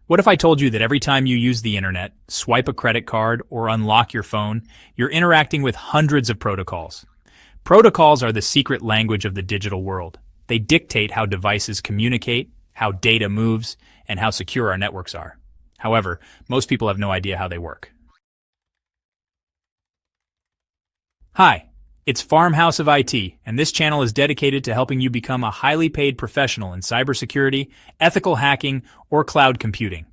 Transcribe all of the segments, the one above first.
What if I told you that every time you use the internet, swipe a credit card, or unlock your phone, you're interacting with hundreds of protocols? Protocols are the secret language of the digital world. They dictate how devices communicate, how data moves, and how secure our networks are. However, most people have no idea how they work. Hi, it's FarmHouse of IT, and this channel is dedicated to helping you become a highly paid professional in cybersecurity, ethical hacking, or cloud computing.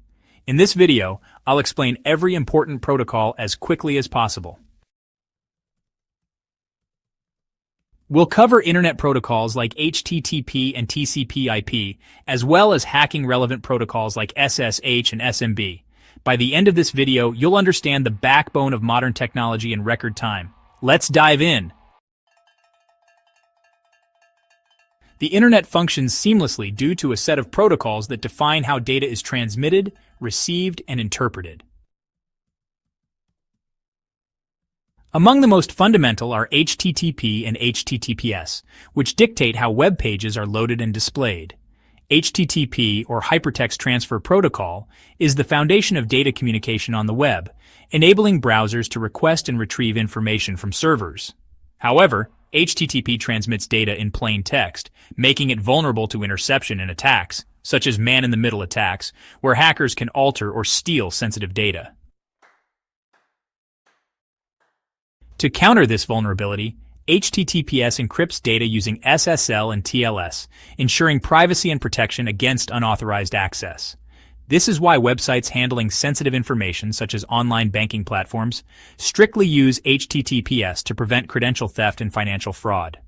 In this video, I'll explain every important protocol as quickly as possible. We'll cover internet protocols like HTTP and TCP/IP, as well as hacking-relevant protocols like SSH and SMB. By the end of this video, you'll understand the backbone of modern technology in record time. Let's dive in. The internet functions seamlessly due to a set of protocols that define how data is transmitted, received, and interpreted. Among the most fundamental are HTTP and HTTPS, which dictate how web pages are loaded and displayed. HTTP, or Hypertext Transfer Protocol, is the foundation of data communication on the web, enabling browsers to request and retrieve information from servers. However, HTTP transmits data in plain text, making it vulnerable to interception and attacks, such as man-in-the-middle attacks, where hackers can alter or steal sensitive data. To counter this vulnerability, HTTPS encrypts data using SSL and TLS, ensuring privacy and protection against unauthorized access. This is why websites handling sensitive information, such as online banking platforms, strictly use HTTPS to prevent credential theft and financial fraud.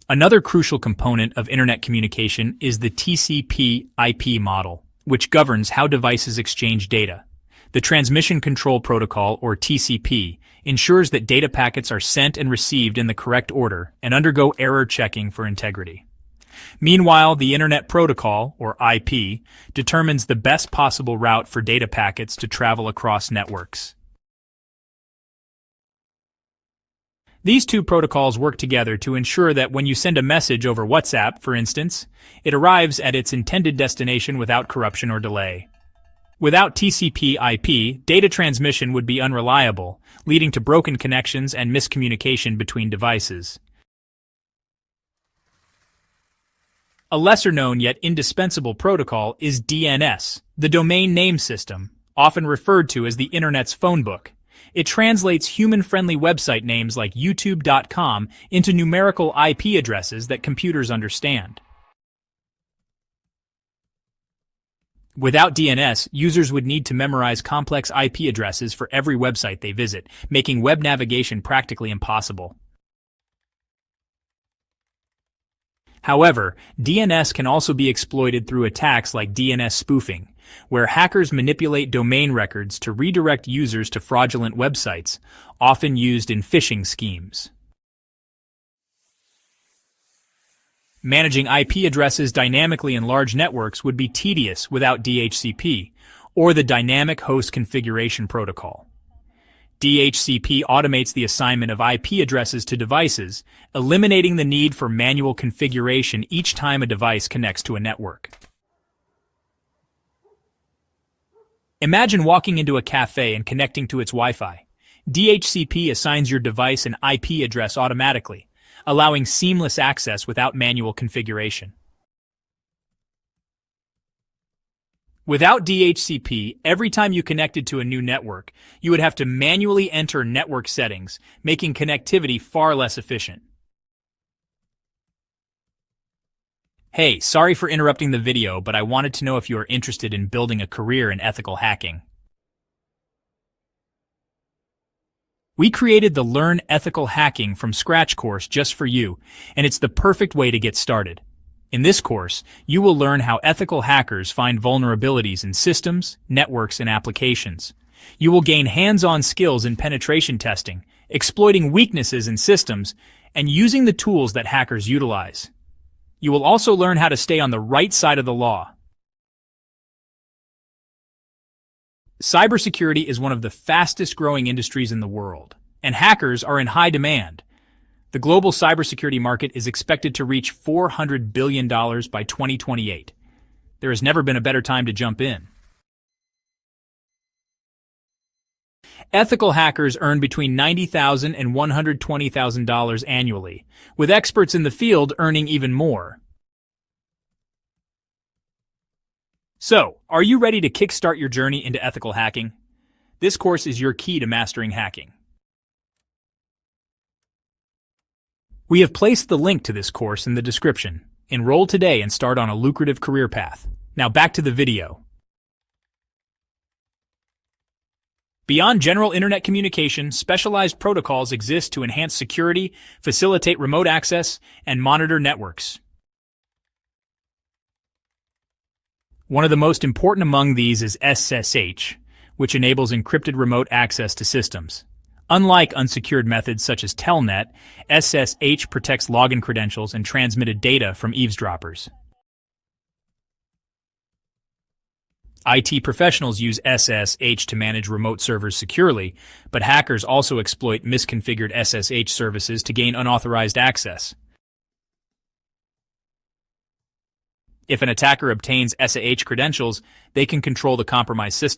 Another crucial component of internet communication is the TCP/IP model, which governs how devices exchange data. The Transmission Control Protocol, or TCP, ensures that data packets are sent and received in the correct order and undergo error checking for integrity. Meanwhile, the Internet Protocol, or IP, determines the best possible route for data packets to travel across networks. These two protocols work together to ensure that when you send a message over WhatsApp, for instance, it arrives at its intended destination without corruption or delay. Without TCP/IP, data transmission would be unreliable, leading to broken connections and miscommunication between devices. A lesser-known yet indispensable protocol is DNS, the domain name system, often referred to as the Internet's phone book. It translates human-friendly website names like YouTube.com into numerical IP addresses that computers understand. Without DNS, users would need to memorize complex IP addresses for every website they visit, making web navigation practically impossible. However, DNS can also be exploited through attacks like DNS spoofing, where hackers manipulate domain records to redirect users to fraudulent websites, often used in phishing schemes. Managing IP addresses dynamically in large networks would be tedious without DHCP, or the Dynamic Host Configuration Protocol. DHCP automates the assignment of IP addresses to devices, eliminating the need for manual configuration each time a device connects to a network. Imagine walking into a cafe and connecting to its Wi-Fi. DHCP assigns your device an IP address automatically, allowing seamless access without manual configuration. Without DHCP, every time you connected to a new network, you would have to manually enter network settings, making connectivity far less efficient. Hey, sorry for interrupting the video, but I wanted to know if you are interested in building a career in ethical hacking. We created the Learn Ethical Hacking from Scratch course just for you, and it's the perfect way to get started. In this course, you will learn how ethical hackers find vulnerabilities in systems, networks, and applications. You will gain hands-on skills in penetration testing, exploiting weaknesses in systems, and using the tools that hackers utilize. You will also learn how to stay on the right side of the law. Cybersecurity is one of the fastest-growing industries in the world, and hackers are in high demand. The global cybersecurity market is expected to reach $400 billion by 2028. There has never been a better time to jump in. Ethical hackers earn between $90,000 and $120,000 annually, with experts in the field earning even more. So, are you ready to kickstart your journey into ethical hacking? This course is your key to mastering hacking. We have placed the link to this course in the description. Enroll today and start on a lucrative career path. Now back to the video. Beyond general internet communication, specialized protocols exist to enhance security, facilitate remote access, and monitor networks. One of the most important among these is SSH, which enables encrypted remote access to systems. Unlike unsecured methods such as Telnet, SSH protects login credentials and transmitted data from eavesdroppers. IT professionals use SSH to manage remote servers securely, but hackers also exploit misconfigured SSH services to gain unauthorized access. If an attacker obtains SSH credentials, they can control the compromised system.